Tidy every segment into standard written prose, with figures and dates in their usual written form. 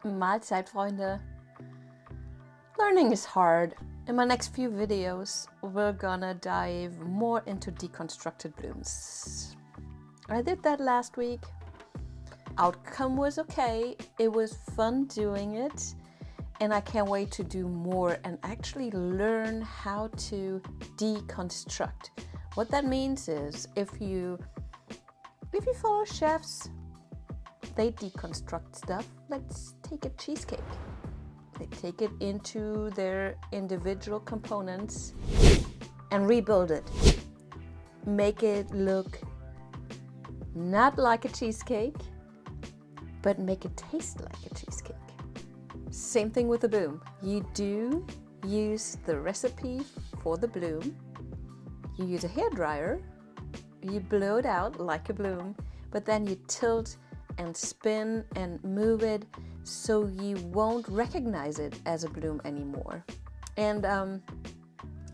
Mahlzeit, Freunde. Learning is hard. In my next few videos, we're gonna dive more into deconstructed blooms. I did that last week. Outcome was okay. It was fun doing it. And I can't wait to do more and actually learn how to deconstruct. What that means is if you follow chefs, they deconstruct stuff. Let's take a cheesecake. They take it into their individual components and rebuild it. Make it look not like a cheesecake, but make it taste like a cheesecake. Same thing with the bloom. You do use the recipe for the bloom. You use a hairdryer. You blow it out like a bloom, but then you tilt and spin and move it so you won't recognize it as a bloom anymore. And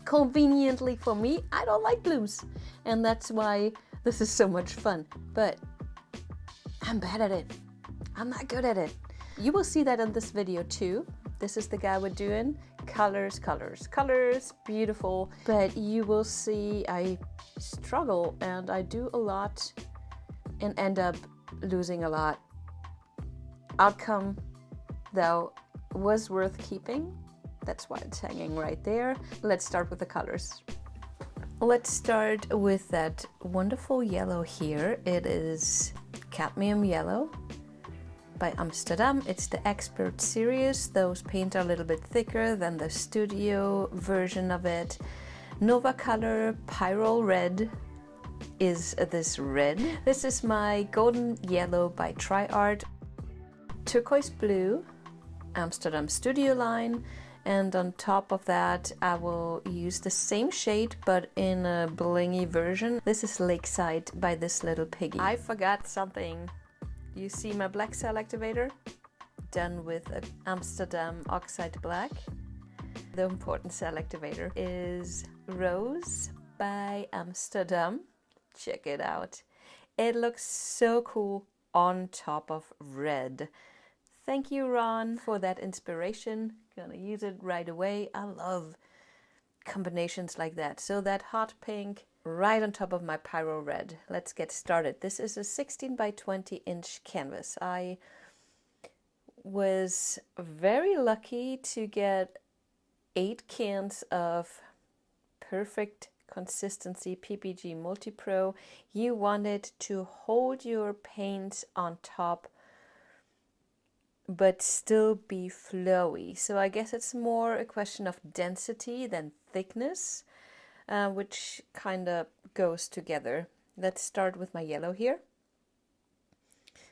conveniently for me, I don't like blooms, and that's why this is so much fun. But I'm bad at it. I'm not good at it. You will see that in this video too. This is the guy we're doing. Colors, colors, colors, beautiful. But you will see I struggle and I do a lot and end up losing a lot. Outcome, though, was worth keeping. That's why it's hanging right there. Let's start with the colors. Let's start with that wonderful yellow here. It is cadmium yellow by Amsterdam. It's the expert series. Those paints are a little bit thicker than the studio version of it. Nova color Pyrrole red is this red. This is my golden yellow by TriArt. Turquoise blue, Amsterdam studio line. And on top of that, I will use the same shade, but in a blingy version. This is Lakeside by this little piggy. I forgot something. You see my black cell activator? Done with an Amsterdam oxide black. The important cell activator is Rose by Amsterdam. Check it out. It looks so cool on top of red. Thank you, Ron, for that inspiration. Gonna use it right away. I love combinations like that. So that hot pink right on top of my Pyrrole red. Let's get started. This is a 16 by 20 inch canvas. I was very lucky to get 8 cans of perfect consistency PPG Multi-Pro. You want it to hold your paints on top but still be flowy. So I guess it's more a question of density than thickness, which kind of goes together. Let's start with my yellow here.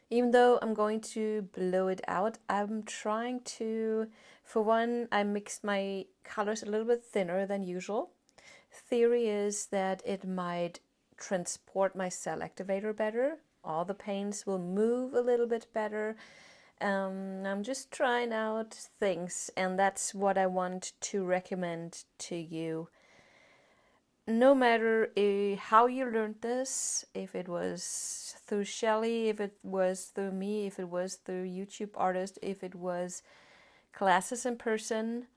Even though I'm going to blow it out, I'm trying to, for one, I mixed my colors a little bit thinner than usual. Theory is that it might transport my cell activator better. All the paints will move a little bit better. I'm just trying out things, and that's what I want to recommend to you. No matter how you learned this, if it was through Shelly, if it was through me, if it was through YouTube artists, if it was classes in person,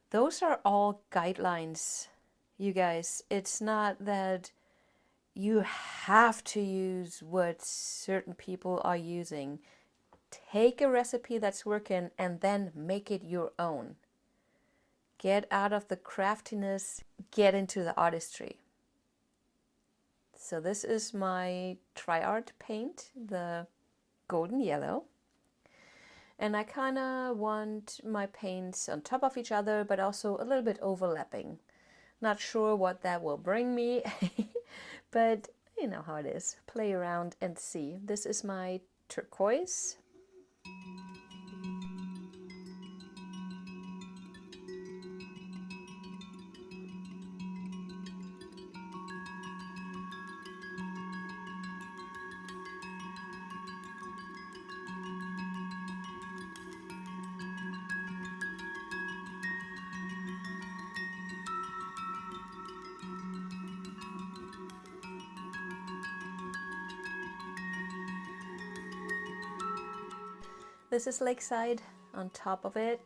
those are all guidelines, you guys. It's not that you have to use what certain people are using. Take a recipe that's working and then make it your own. Get out of the craftiness, get into the artistry. So this is my TriArt paint, the golden yellow. And I kind of want my paints on top of each other, but also a little bit overlapping. Not sure what that will bring me, but you know how it is. Play around and see. This is my turquoise. This is Lakeside on top of it.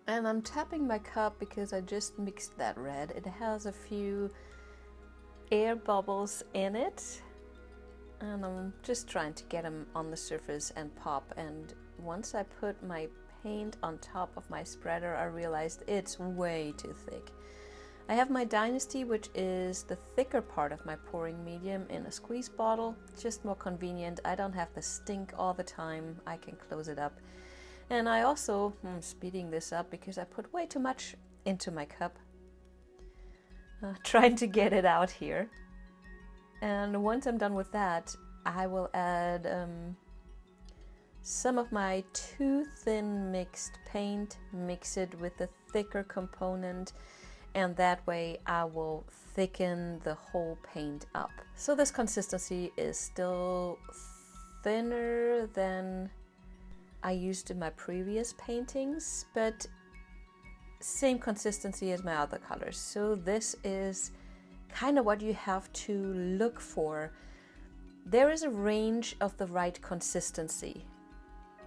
And I'm tapping my cup because I just mixed that red. It has a few air bubbles in it. And I'm just trying to get them on the surface and pop. And once I put my paint on top of my spreader, I realized it's way too thick. I have my Dynasty, which is the thicker part of my pouring medium, in a squeeze bottle. Just more convenient. I don't have the stink all the time. I can close it up. And I also, I'm speeding this up because I put way too much into my cup. Trying to get it out here. And once I'm done with that, I will add some of my too thin mixed paint, mix it with the thicker component, and that way I will thicken the whole paint up. So this consistency is still thinner than I used in my previous paintings, but same consistency as my other colors. So this is kind of what you have to look for. There is a range of the right consistency.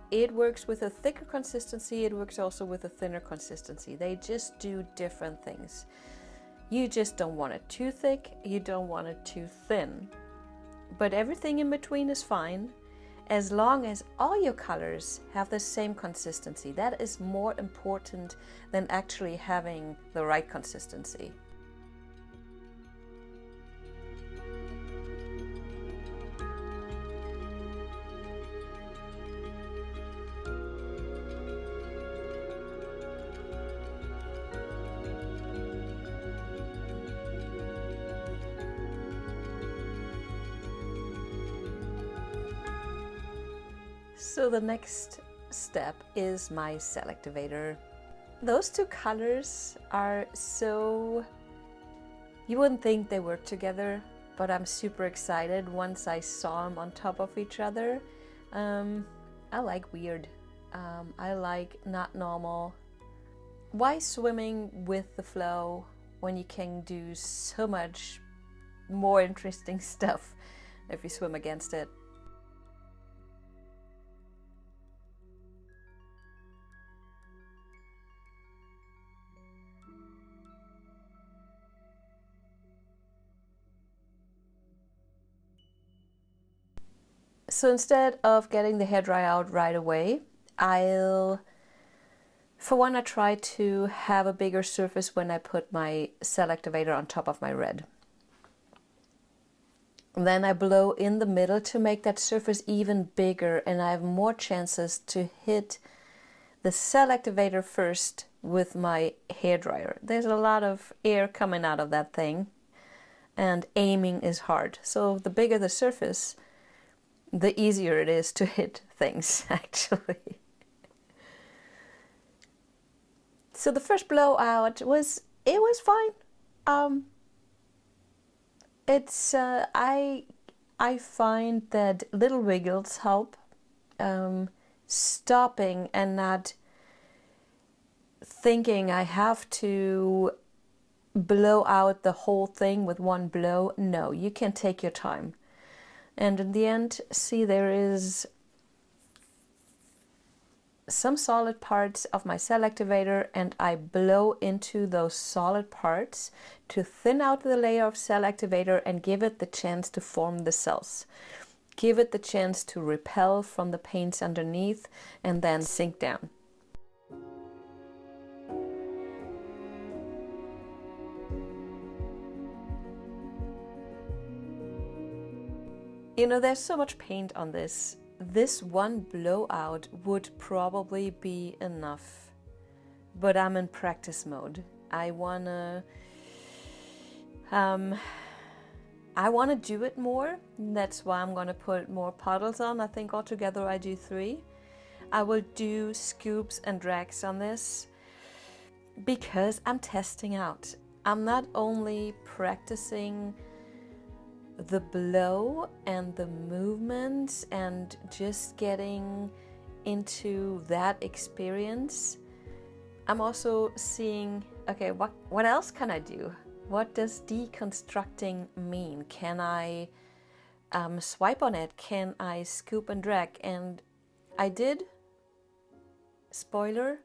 It works with a thicker consistency, it works also with a thinner consistency. They just do different things. You just don't want it too thick, you don't want it too thin. But everything in between is fine, as long as all your colors have the same consistency. That is more important than actually having the right consistency. So the next step is my cell activator. Those two colors are so... you wouldn't think they work together, but I'm super excited once I saw them on top of each other. I like weird. I like not normal. Why swimming with the flow when you can do so much more interesting stuff if you swim against it? So instead of getting the hairdryer out right away, I try to have a bigger surface when I put my cell activator on top of my red. And then I blow in the middle to make that surface even bigger, and I have more chances to hit the cell activator first with my hairdryer. There's a lot of air coming out of that thing, and aiming is hard. So the bigger the surface, the easier it is to hit things, actually. So the first blowout was fine. I find that little wiggles help. Stopping and not thinking I have to blow out the whole thing with one blow. No, you can take your time. And in the end, see, there is some solid parts of my cell activator, and I blow into those solid parts to thin out the layer of cell activator and give it the chance to form the cells. Give it the chance to repel from the paints underneath and then sink down. You know, there's so much paint on this. This one blowout would probably be enough, but I'm in practice mode. I wanna do it more. That's why I'm gonna put more puddles on. I think altogether I do 3. I will do scoops and drags on this because I'm testing out. I'm not only practicing the blow and the movements and just getting into that experience, I'm also seeing, okay, what else can I do? What does deconstructing mean? Can I swipe on it? Can I scoop and drag? And I did, spoiler,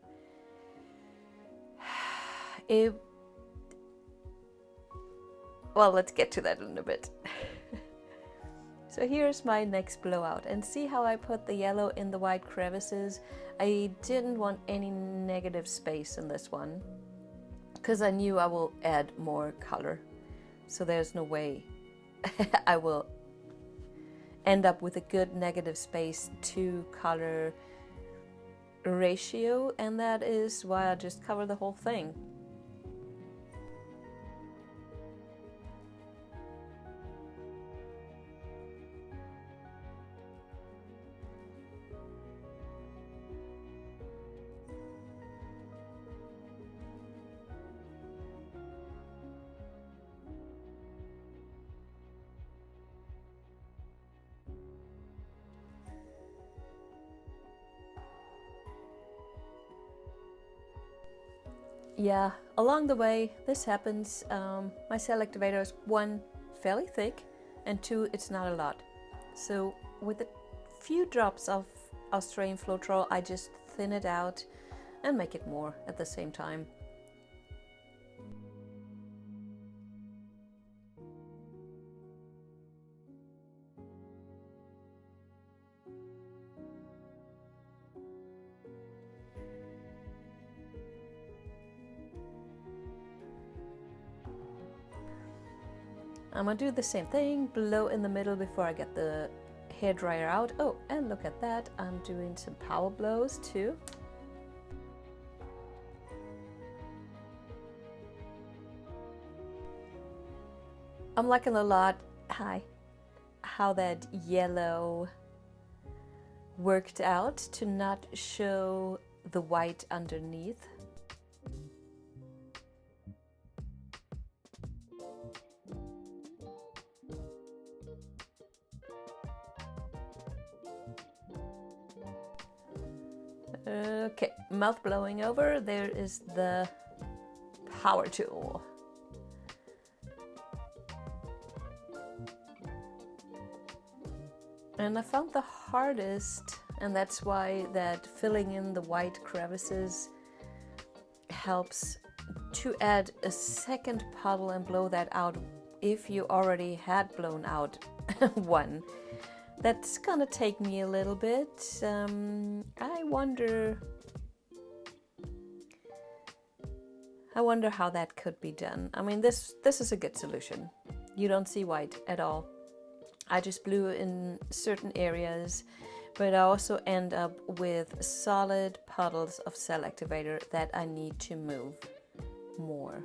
well, let's get to that in a bit. So here's my next blowout, and see how I put the yellow in the white crevices? I didn't want any negative space in this one because I knew I will add more color. So there's no way I will end up with a good negative space to color ratio, and that is why I just cover the whole thing. Yeah, along the way this happens. My cell activator is 1, fairly thick, and 2, it's not a lot. So with a few drops of Australian Floetrol, I just thin it out and make it more at the same time. I'm gonna do the same thing, blow in the middle before I get the hairdryer out. Oh, and look at that, I'm doing some power blows too. I'm liking a lot how that yellow worked out to not show the white underneath. Okay, mouth blowing over, there is the power tool. And I found the hardest, and that's why that filling in the white crevices helps, to add a second puddle and blow that out if you already had blown out one. That's gonna take me a little bit. I wonder how that could be done. I mean, this is a good solution. You don't see white at all. I just blew in certain areas, but I also end up with solid puddles of cell activator that I need to move more.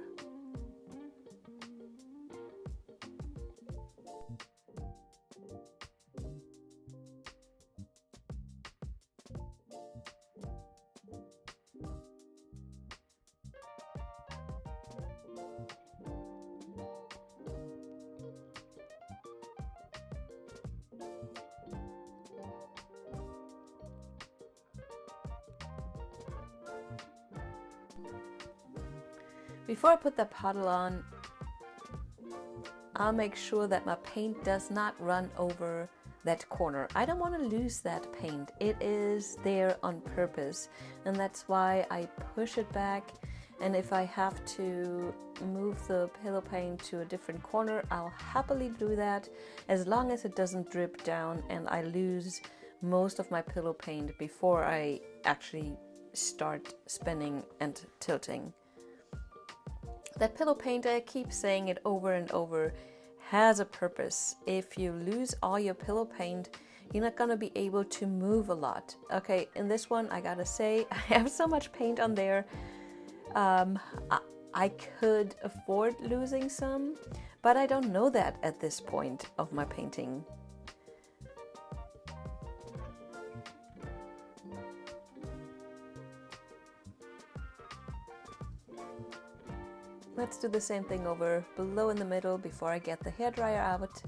Before I put the puddle on, I'll make sure that my paint does not run over that corner. I don't want to lose that paint. It is there on purpose, and that's why I push it back. And if I have to move the pillow paint to a different corner, I'll happily do that, as long as it doesn't drip down and I lose most of my pillow paint before I actually start spinning and tilting. That pillow paint, I keep saying it over and over, has a purpose. If you lose all your pillow paint, you're not gonna be able to move a lot. Okay, in this one, I gotta say, I have so much paint on there. I could afford losing some, but I don't know that at this point of my painting. Let's do the same thing over below in the middle before I get the hairdryer out.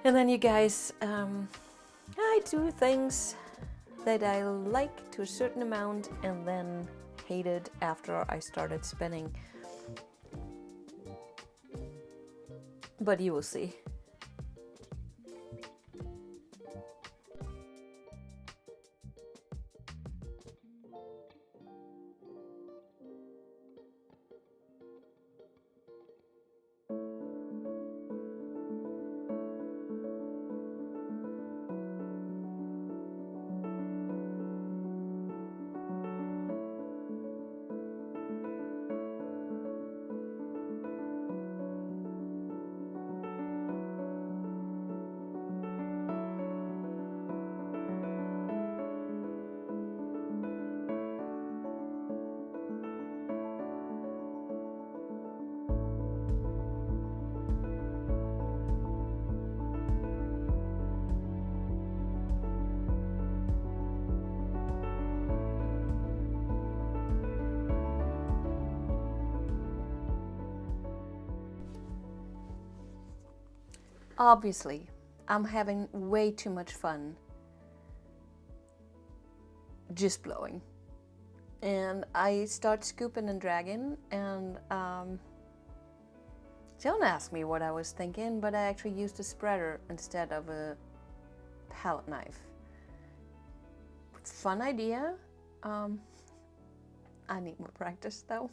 And then you guys, I do things that I like to a certain amount and then hated after I started spinning. But you will see. Obviously, I'm having way too much fun just blowing. And I start scooping and dragging, and don't ask me what I was thinking, but I actually used a spreader instead of a palette knife. Fun idea. I need more practice though.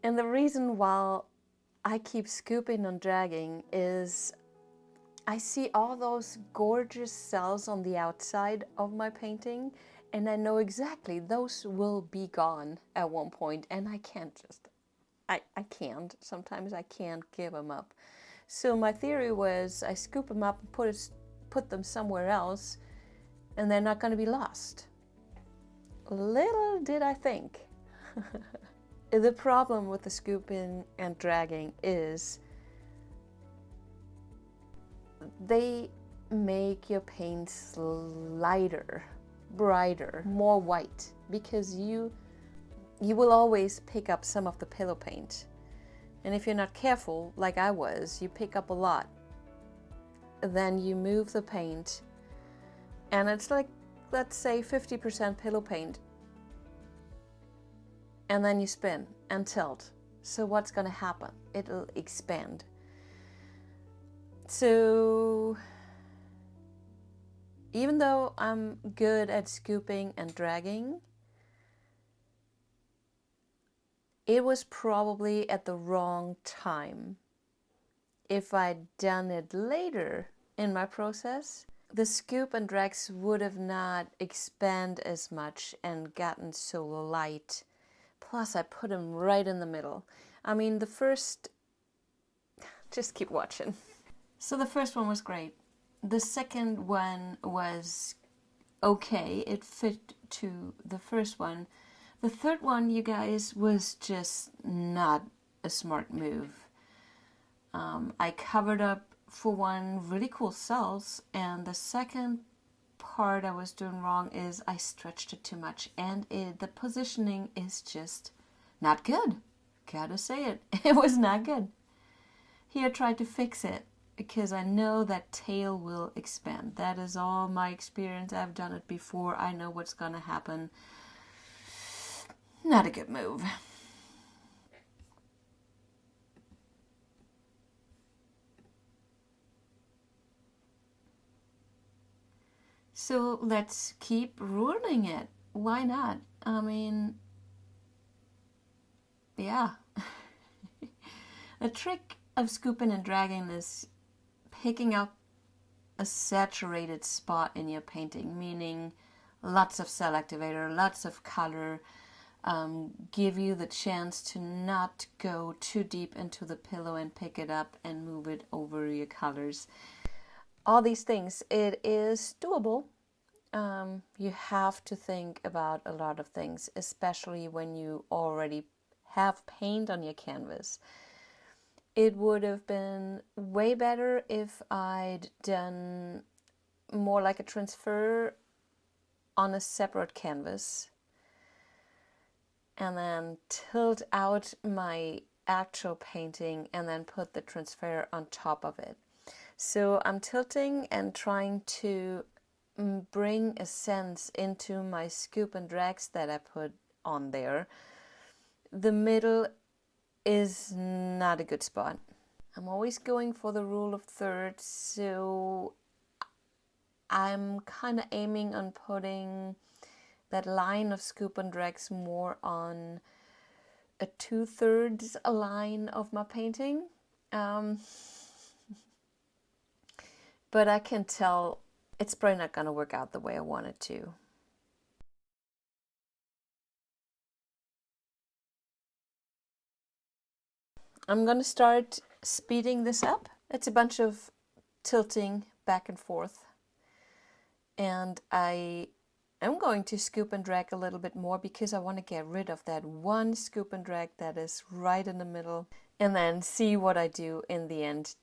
And the reason why I keep scooping and dragging is I see all those gorgeous cells on the outside of my painting, and I know exactly those will be gone at one point, and I can't just, I can't, sometimes I can't give them up. So my theory was I scoop them up and put them somewhere else, and they're not going to be lost. Little did I think. The problem with the scooping and dragging is they make your paints lighter, brighter, more white, because you will always pick up some of the pillow paint. And if you're not careful, like I was, you pick up a lot. Then you move the paint, and it's like, let's say 50% pillow paint. And then you spin and tilt. So what's going to happen? It'll expand. So even though I'm good at scooping and dragging, it was probably at the wrong time. If I'd done it later in my process, the scoop and drags would have not expanded as much and gotten so light. Plus, I put them right in the middle. I mean, the first... Just keep watching. So the first one was great. The second one was okay. It fit to the first one. The third one, you guys, was just not a smart move. I covered up for one really cool cells, and the second part I was doing wrong is I stretched it too much, and the positioning is just not good. Gotta say it. It was not good. Here I tried to fix it because I know that tail will expand. That is all my experience. I've done it before. I know what's gonna happen. Not a good move. So let's keep ruining it. Why not? I mean, yeah. The trick of scooping and dragging is picking up a saturated spot in your painting, meaning lots of cell activator, lots of color, give you the chance to not go too deep into the pillow and pick it up and move it over your colors. All these things, it is doable. You have to think about a lot of things, especially when you already have paint on your canvas. It would have been way better if I'd done more like a transfer on a separate canvas and then tilt out my actual painting and then put the transfer on top of it. So I'm tilting and trying to bring a sense into my scoop and drags that I put on there. The middle is not a good spot. I'm always going for the rule of thirds, so I'm kind of aiming on putting that line of scoop and drags more on a 2/3 line of my painting. But I can tell it's probably not going to work out the way I want it to. I'm going to start speeding this up. It's a bunch of tilting back and forth. And I am going to scoop and drag a little bit more because I want to get rid of that one scoop and drag that is right in the middle, and then see what I do in the end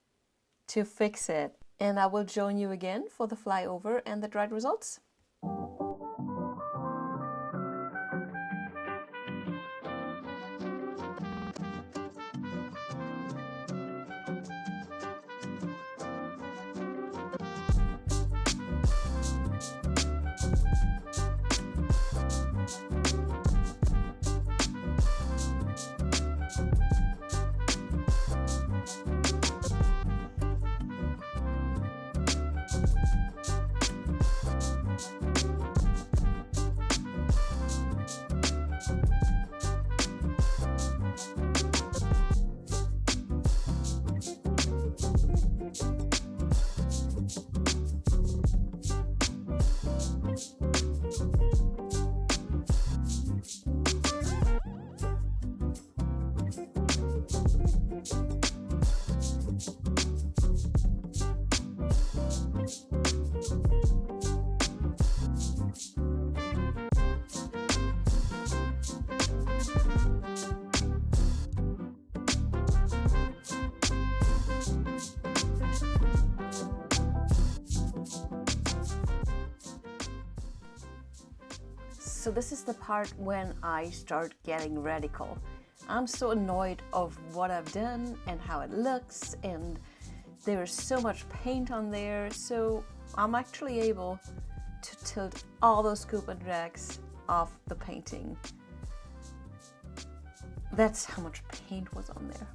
to fix it. And I will join you again for the flyover and the dried results. So this is the part when I start getting radical. I'm so annoyed of what I've done and how it looks, and there's so much paint on there, so I'm actually able to tilt all those scoop and drags off the painting. That's how much paint was on there.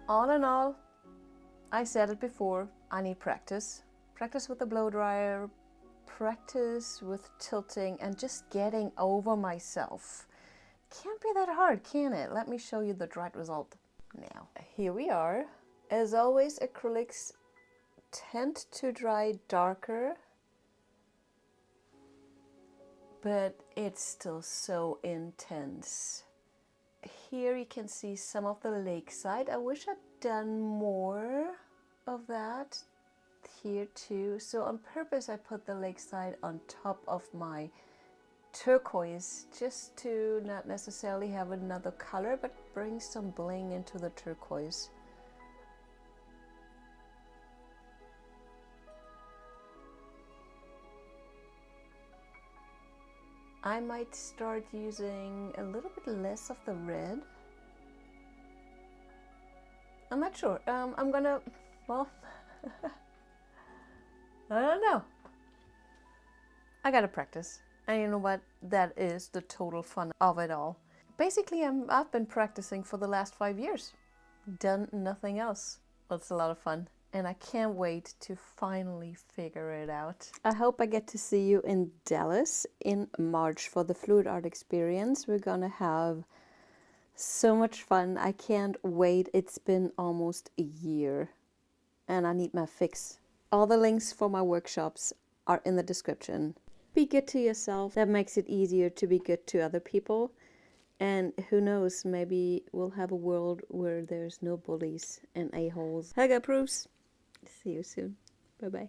All in all, I said it before, I need practice. Practice with the blow dryer, practice with tilting, and just getting over myself. can't be that hard, can it? Let me show you the dried result now. Here we are. As always, acrylics tend to dry darker, but it's still so intense. Here you can see some of the lakeside. I wish I'd done more of that here too. So on purpose I put the lakeside on top of my turquoise, just to not necessarily have another color, but bring some bling into the turquoise. I might start using a little bit less of the red. I'm not sure. I'm gonna, well, I don't know. I gotta practice. And you know what? That is the total fun of it all. Basically, I've been practicing for the last 5 years. Done nothing else. It's a lot of fun. And I can't wait to finally figure it out. I hope I get to see you in Dallas in March for the Fluidartexperience. We're gonna have so much fun. I can't wait. It's been almost a year and I need my fix. All the links for my workshops are in the description. Be good to yourself. That makes it easier to be good to other people. And who knows, maybe we'll have a world where there's no bullies and a-holes. Hug proofs. See you soon. Bye-bye.